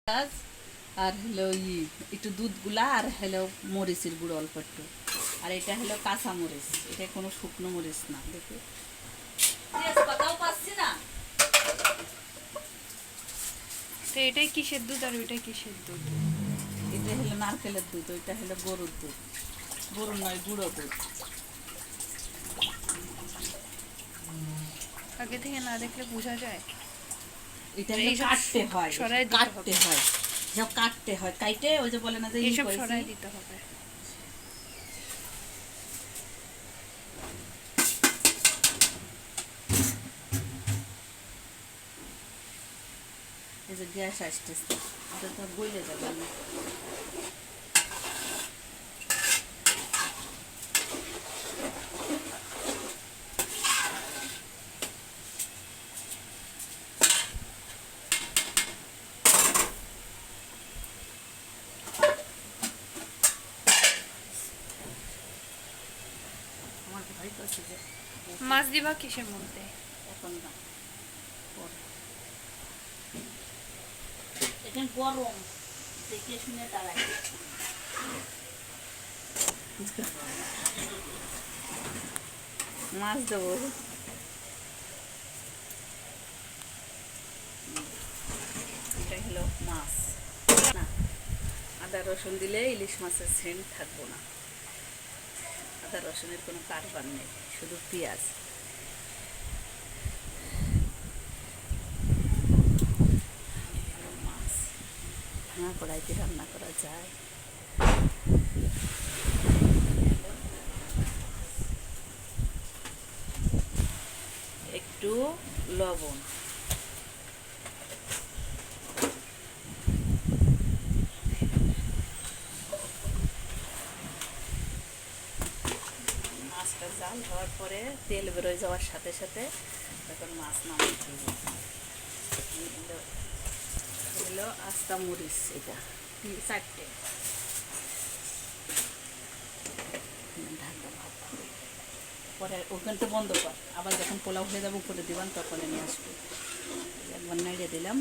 পেঁয়াজ আর হলো একটু দুধগুলা আর হলো মরিচের গুঁড়ো অল্প একটু। আর এটা হলো কাঁচা মরিচ, এটা কোনো শুকনো মরিচ না। দেখি কথাও পাচ্ছি না। তো এটাই কিসের দুধ আর ওইটাই কিসের দুধ? এটা হলো নারকেলের দুধ, ওইটা হলো গরুর দুধ। গরুর নয়, গুঁড়ো দুধ। আগে থেকে না দেখলে বোঝা যায়? এটা হলো কাটতে হয়, সরাই কাটতে হয়, সব কাটতে হয়, কাইটে ওই যে বলে না যে এইসব সরাই দিতে হবে। এই যে গ্যাস আসতেছে, এটা তো গলে যাবে না। আমার ভয় করছে যে মাছ দিবা কিসের মধ্যে? এখন না, পরে। এখন গরম, দেখে শুনে তারাই মাছ দেবো। এটা হলো মাছ না, আদা রসুন দিলে ইলিশ মাছের সেন্ট থাকবো না। আদা রসুনের কোনো কারবার নেই, শুধু পেঁয়াজ। মাছ ভাঙা কড়াইতে রান্না করা যায়। একটু লবণ, মাছটা জাল হওয়ার পরে তেল বেরোয় যাওয়ার সাথে সাথে তখন মাছ নামিয়ে দিব। হলো আস্তা মরিচ, এটা 4টে। ঢাকা পরে ওখানটা বন্ধ কর, আবার যখন পোলাও হয়ে যাবে উপরে দিবান তখন নিয়ে আসবো। একবার নাড়িয়ে দিলাম।